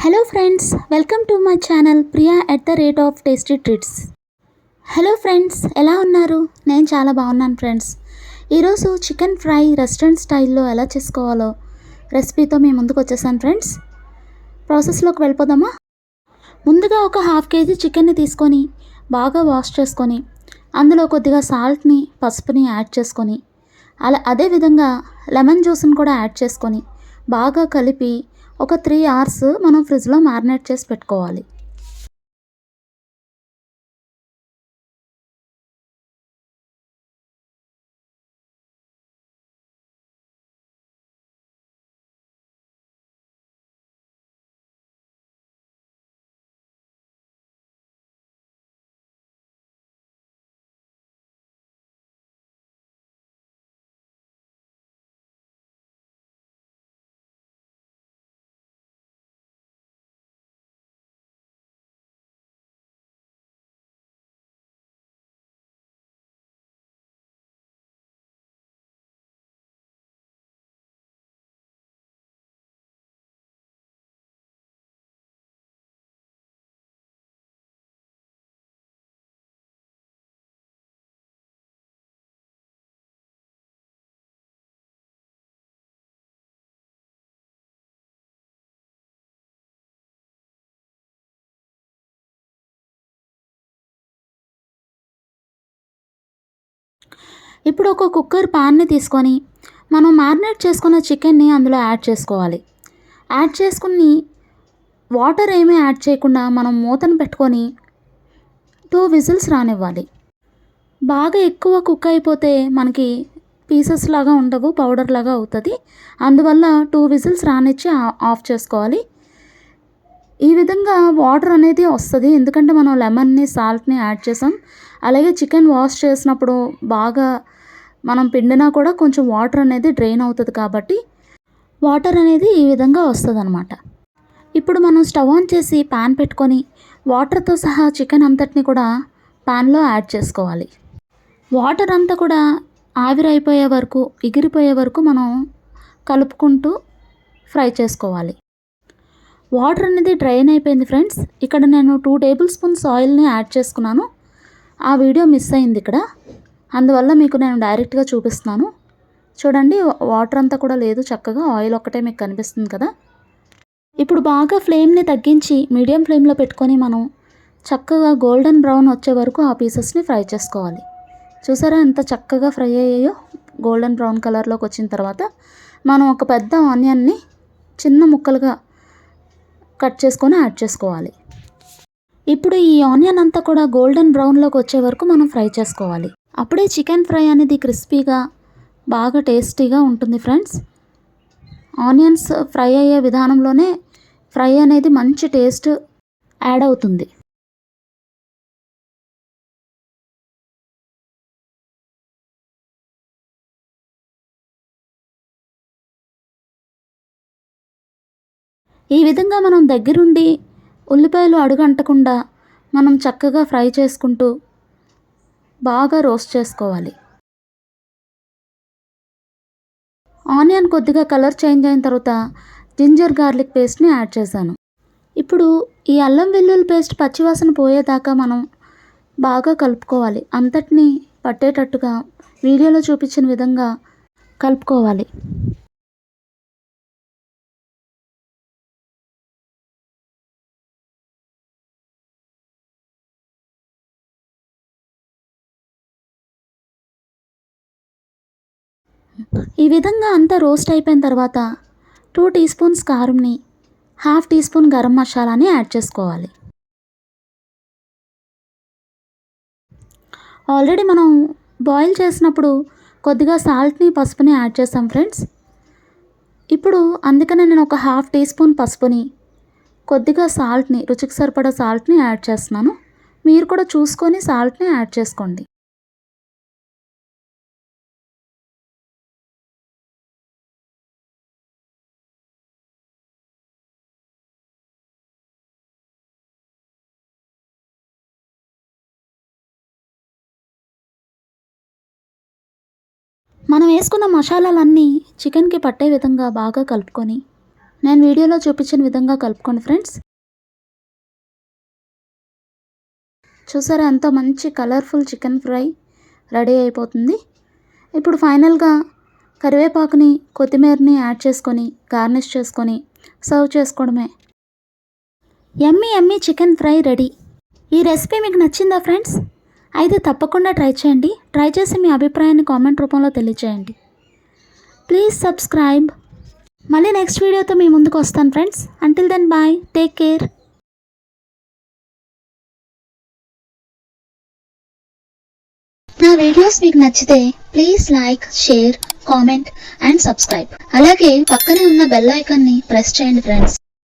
Hello friends, welcome to my channel Priya at the rate of tasty treats. Hello friends, ఎలా ఉన్నారు? నేను చాలా బాగున్నాను ఫ్రెండ్స్. ఈరోజు చికెన్ ఫ్రై రెస్టారెంట్ స్టైల్లో ఎలా చేసుకోవాలో రెసిపీతో మీ ముందుకు వచ్చేసాను ఫ్రెండ్స్. ప్రాసెస్లోకి వెళ్ళిపోదామా? ముందుగా ఒక హాఫ్ కేజీ చికెన్ని తీసుకొని బాగా వాష్ చేసుకొని అందులో కొద్దిగా సాల్ట్ని, పసుపుని యాడ్ చేసుకొని అదేవిధంగా లెమన్ జ్యూస్ని కూడా యాడ్ చేసుకొని బాగా కలిపి ఒక 3 అవర్స్ మనం ఫ్రిడ్జ్లో మ్యారినేట్ చేసి పెట్టుకోవాలి. ఇప్పుడు ఒక కుక్కర్ పాన్ని తీసుకొని మనం మ్యారినేట్ చేసుకున్న చికెన్ని అందులో యాడ్ చేసుకోవాలి. యాడ్ చేసుకుని వాటర్ ఏమీ యాడ్ చేయకుండా మనం మూతను పెట్టుకొని 2 విజిల్స్ రానివ్వాలి. బాగా ఎక్కువ కుక్ అయిపోతే మనకి పీసెస్ లాగా ఉండవు, పౌడర్ లాగా అవుతుంది. అందువల్ల 2 విజిల్స్ రానిచ్చి ఆఫ్ చేసుకోవాలి. ఈ విధంగా వాటర్ అనేది వస్తుంది, ఎందుకంటే మనం లెమన్ని, సాల్ట్ని యాడ్ చేసాం. అలాగే చికెన్ వాష్ చేసినప్పుడు బాగా మనం పిండినా కూడా కొంచెం వాటర్ అనేది డ్రైన్ అవుతుంది, కాబట్టి వాటర్ అనేది ఈ విధంగా వస్తుందన్నమాట. ఇప్పుడు మనం స్టవ్ ఆన్ చేసి ప్యాన్ పెట్టుకొని వాటర్తో సహా చికెన్ అంతటిని కూడా ప్యాన్లో యాడ్ చేసుకోవాలి. వాటర్ అంతా కూడా ఆవిరైపోయే వరకు, ఎగిరిపోయే వరకు మనం కలుపుకుంటూ ఫ్రై చేసుకోవాలి. వాటర్ అనేది డ్రైన్ అయిపోయింది ఫ్రెండ్స్. ఇక్కడ నేను 2 టేబుల్ స్పూన్స్ ఆయిల్ని యాడ్ చేసుకున్నాను. ఆ వీడియో మిస్ అయింది ఇక్కడ, అందువల్ల మీకు నేను డైరెక్ట్గా చూపిస్తున్నాను. చూడండి, వాటర్ అంతా కూడా లేదు, చక్కగా ఆయిల్ ఒక్కటే మీకు కనిపిస్తుంది కదా. ఇప్పుడు బాగా ఫ్లేమ్ని తగ్గించి మీడియం ఫ్లేమ్లో పెట్టుకొని మనం చక్కగా గోల్డెన్ బ్రౌన్ వచ్చే వరకు ఆ పీసెస్ని ఫ్రై చేసుకోవాలి. చూసారా ఎంత చక్కగా ఫ్రై అయ్యాయో? గోల్డెన్ బ్రౌన్ కలర్లోకి వచ్చిన తర్వాత మనం ఒక పెద్ద ఆనియన్ని చిన్న ముక్కలుగా కట్ చేసుకొని యాడ్ చేసుకోవాలి. ఇప్పుడు ఈ ఆనియన్ అంతా కూడా గోల్డెన్ బ్రౌన్లోకి వచ్చే వరకు మనం ఫ్రై చేసుకోవాలి. అప్పుడే చికెన్ ఫ్రై అనేది క్రిస్పీగా బాగా టేస్టీగా ఉంటుంది ఫ్రెండ్స్. ఆనియన్స్ ఫ్రై అయ్యే విధానంలోనే ఫ్రై అనేది మంచి టేస్ట్ యాడ్ అవుతుంది. ఈ విధంగా మనం దగ్గరుండి ఉల్లిపాయలు అడుగంటకుండా మనం చక్కగా ఫ్రై చేసుకుంటూ బాగా రోస్ట్ చేసుకోవాలి. ఆనియన్ కొద్దిగా కలర్ చేంజ్ అయిన తర్వాత జింజర్ గార్లిక్ పేస్ట్ని యాడ్ చేశాను. ఇప్పుడు ఈ అల్లం వెల్లుల్లి పేస్ట్ పచ్చివాసన పోయేదాకా మనం బాగా కలుపుకోవాలి. అంతటినీ పట్టేటట్టుగా వీడియోలో చూపించిన విధంగా కలుపుకోవాలి. ఈ విధంగా అంతా రోస్ట్ అయిపోయిన తర్వాత 2 టీ స్పూన్స్ కారంని, హాఫ్ టీ స్పూన్ గరం మసాలాని యాడ్ చేసుకోవాలి. ఆల్రెడీ మనం బాయిల్ చేసినప్పుడు కొద్దిగా సాల్ట్ని, పసుపుని యాడ్ చేసాం ఫ్రెండ్స్. ఇప్పుడు అందుకనే నేను ఒక హాఫ్ టీ స్పూన్ పసుపుని, కొద్దిగా సాల్ట్ని, రుచికి సరిపడా సాల్ట్ని యాడ్ చేస్తున్నాను. మీరు కూడా చూసుకొని సాల్ట్ని యాడ్ చేసుకోండి. మనం వేసుకున్న మసాలాలన్నీ చికెన్కి పట్టే విధంగా బాగా కలుపుకొని నేను వీడియోలో చూపించిన విధంగా కలుపుకోండి ఫ్రెండ్స్. చూసారా ఎంతో మంచి కలర్ఫుల్ చికెన్ ఫ్రై రెడీ అయిపోతుంది. ఇప్పుడు ఫైనల్గా కరివేపాకుని కొత్తిమీరని యాడ్ చేసుకొని గార్నిష్ చేసుకొని సర్వ్ చేసుకోవడమే. యమ్మీ యమ్మీ చికెన్ ఫ్రై రెడీ. ఈ రెసిపీ మీకు నచ్చిందా ఫ్రెండ్స్? అయితే తప్పకుండా ట్రై చేయండి. ట్రై చేసి మీ అభిప్రాయాన్ని కామెంట్ రూపంలో తెలియచేయండి. Please subscribe. మళ్ళీ నెక్స్ట్ వీడియోతో మీ ముందుకు వస్తాను friends. Until then bye, take care. నా వీడియోస్ మీకు నచ్చితే please like, share, comment and subscribe. అలాగే పక్కనే ఉన్న బెల్ ఐకాన్ని ప్రెస్ చేయండి ఫ్రెండ్స్.